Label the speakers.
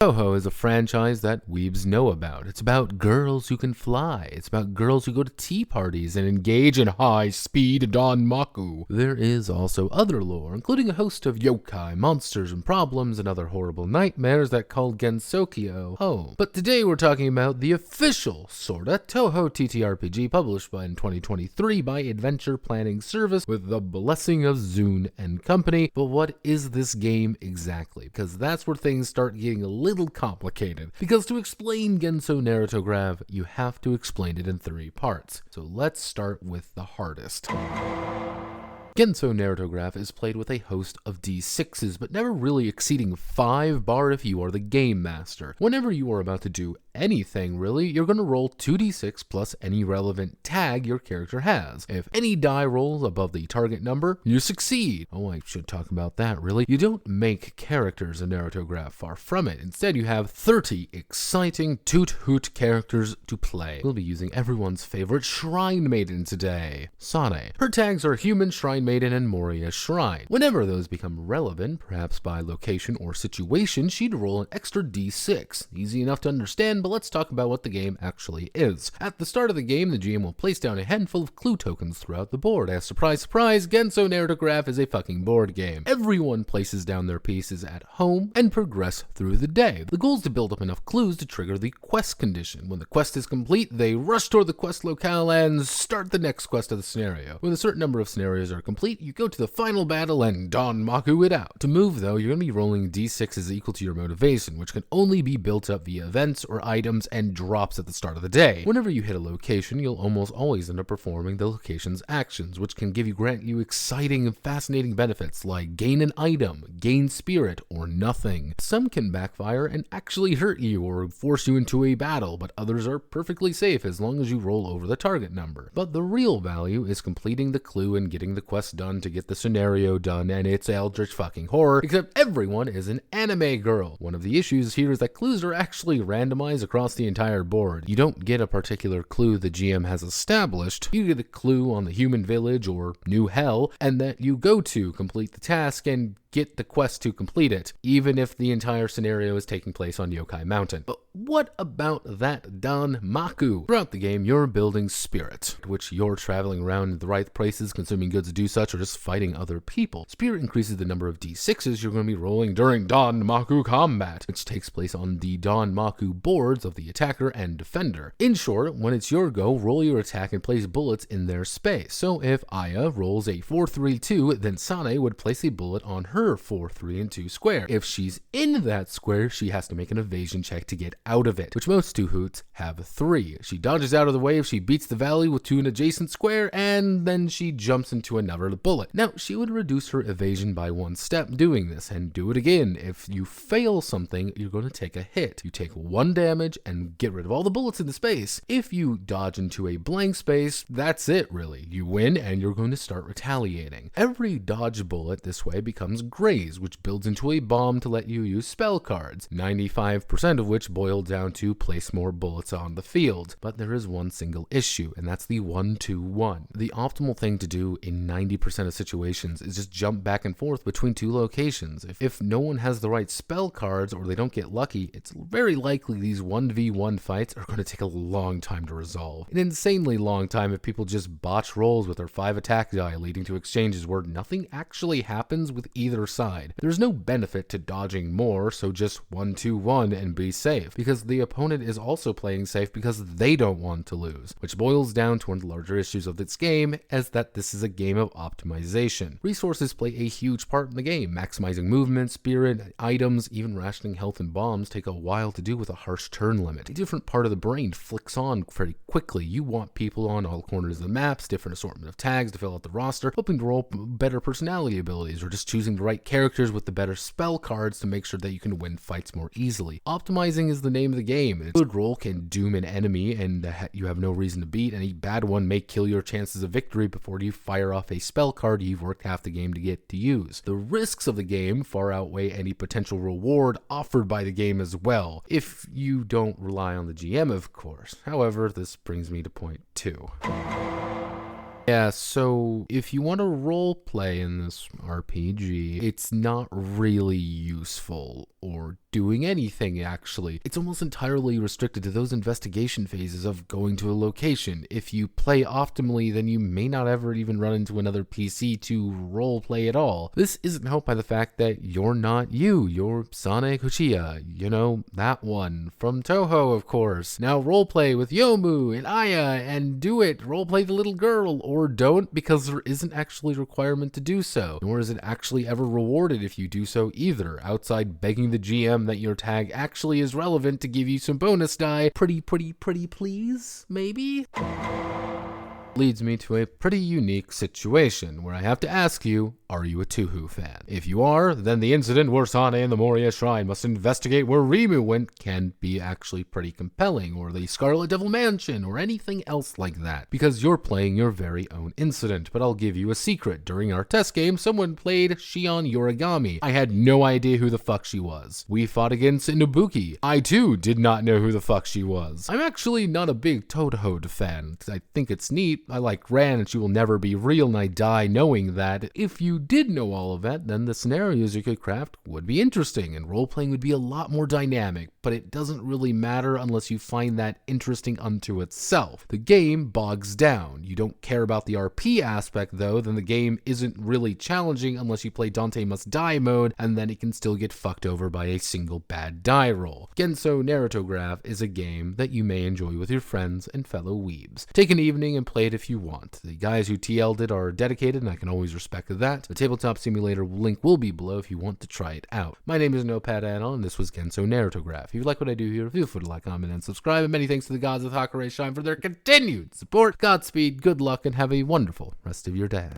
Speaker 1: Touhou is a franchise that weebs know about. It's about girls who can fly. It's about girls who go to tea parties and engage in high-speed Danmaku. There is also other lore, including a host of yokai, monsters, and problems, and other horrible nightmares that call Gensokyo home. But today we're talking about the official, sorta, Touhou TTRPG published in 2023 by Adventure Planning Service with the blessing of Zune and Company. But what is this game exactly? Because that's where things start getting a little complicated. Because to explain Gensou Narratograph, you have to explain it in 3 parts. So let's start with the hardest. Gensou Narratograph is played with a host of d6s, but never really exceeding 5 bar if you are the game master. Whenever you are about to do anything really, you're going to roll 2d6 plus any relevant tag your character has. If any die rolls above the target number, you succeed. Oh, I should talk about that really. You don't make characters in Narratograph, far from it. Instead, you have 30 exciting toot-hoot characters to play. We'll be using everyone's favorite Shrine Maiden today, Sane. Her tags are Human Shrine Maiden and Moria Shrine. Whenever those become relevant, perhaps by location or situation, she'd roll an extra d6. Easy enough to understand, but let's talk about what the game actually is. At the start of the game, the GM will place down a handful of clue tokens throughout the board. As surprise, surprise, Gensou Narratograph is a fucking board game. Everyone places down their pieces at home and progress through the day. The goal is to build up enough clues to trigger the quest condition. When the quest is complete, they rush toward the quest locale and start the next quest of the scenario. When a certain number of scenarios are complete, you go to the final battle and Danmaku it out. To move though, you're going to be rolling d6s equal to your motivation, which can only be built up via events or items and drops at the start of the day. Whenever you hit a location, you'll almost always end up performing the location's actions, which can grant you exciting and fascinating benefits like gain an item, gain spirit, or nothing. Some can backfire and actually hurt you or force you into a battle, but others are perfectly safe as long as you roll over the target number. But the real value is completing the clue and getting the quest done to get the scenario done, and it's eldritch fucking horror, except everyone is an anime girl. One of the issues here is that clues are actually randomized across the entire board. You don't get a particular clue the GM has established. You get a clue on the human village or new hell, and that you go to complete the task and get the quest to complete it, even if the entire scenario is taking place on Yokai Mountain. But what about that Danmaku? Throughout the game, you're building spirit, which you're traveling around the right places, consuming goods to do such, or just fighting other people. Spirit increases the number of d6s you're going to be rolling during Danmaku combat, which takes place on the Danmaku boards of the attacker and defender. In short, when it's your go, roll your attack and place bullets in their space. So if Aya rolls a 4-3-2, then Sane would place a bullet on her 4-3-2 square. If she's in that square, she has to make an evasion check to get out of it, which most Touhouts have 3. She dodges out of the way if she beats the valley to an adjacent square, and then she jumps into another bullet. Now, she would reduce her evasion by 1 step doing this, and do it again. If you fail something, you're going to take a hit. You take 1 damage and get rid of all the bullets in the space. If you dodge into a blank space, that's it really. You win, and you're going to start retaliating. Every dodge bullet this way becomes graze, which builds into a bomb to let you use spell cards, 95% of which boil down to place more bullets on the field. But there is one single issue, and that's the 1-2-1. The optimal thing to do in 90% of situations is just jump back and forth between 2 locations. If no one has the right spell cards or they don't get lucky, it's very likely these 1v1 fights are going to take a long time to resolve. An insanely long time if people just botch rolls with their 5 attack die, leading to exchanges where nothing actually happens with either side. There's no benefit to dodging more, so just 1-2-1 and be safe, because the opponent is also playing safe because they don't want to lose, which boils down to one of the larger issues of this game, as that this is a game of optimization. Resources play a huge part in the game. Maximizing movement, spirit, items, even rationing health and bombs take a while to do with a harsh turn limit. A different part of the brain flicks on very quickly. You want people on all corners of the maps, different assortment of tags to fill out the roster, hoping to roll better personality abilities, or just choosing the right characters with the better spell cards to make sure that you can win fights more easily. Optimizing is the name of the game. A good roll can doom an enemy and you have no reason to beat. Any bad one may kill your chances of victory before you fire off a spell card you've worked half the game to get to use. The risks of the game far outweigh any potential reward offered by the game as well, if you don't rely on the GM, of course. However, this brings me to point 2. Yeah, so if you want to role play in this RPG, it's not really useful or doing anything, actually. It's almost entirely restricted to those investigation phases of going to a location. If you play optimally, then you may not ever even run into another PC to roleplay at all. This isn't helped by the fact that you're not you. You're Sane Kuchiya, you know, that one from Toho, of course. Now roleplay with Yomu and Aya and do it. Roleplay the little girl, or don't, because there isn't actually a requirement to do so, nor is it actually ever rewarded if you do so either, outside begging the GM that your tag actually is relevant to give you some bonus die. Pretty please, maybe? Leads me to a pretty unique situation where I have to ask you, are you a Touhou fan? If you are, then the incident where Sane and the Moria Shrine must investigate where Rimu went can be actually pretty compelling, or the Scarlet Devil Mansion, or anything else like that, because you're playing your very own incident. But I'll give you a secret. During our test game, someone played Shion Yorigami. I had no idea who the fuck she was. We fought against Inubuki. I too did not know who the fuck she was. I'm actually not a big Toadhood fan. I think it's neat. I like Ran and she will never be real, and I die knowing that. If you did know all of that, then the scenarios you could craft would be interesting and role-playing would be a lot more dynamic, but it doesn't really matter unless you find that interesting unto itself. The game bogs down. You don't care about the RP aspect though, then the game isn't really challenging unless you play Dante Must Die mode, and then it can still get fucked over by a single bad die roll. Gensou Narratograph is a game that you may enjoy with your friends and fellow weebs. Take an evening and play it if you want. The guys who TL'd it are dedicated and I can always respect that. The tabletop simulator link will be below if you want to try it out. My name is Notepad and this was Gensou Narratograph. If you like what I do here, feel free to like, comment, and subscribe, and many thanks to the gods of Hakurei Shrine for their continued support. Godspeed, good luck, and have a wonderful rest of your day.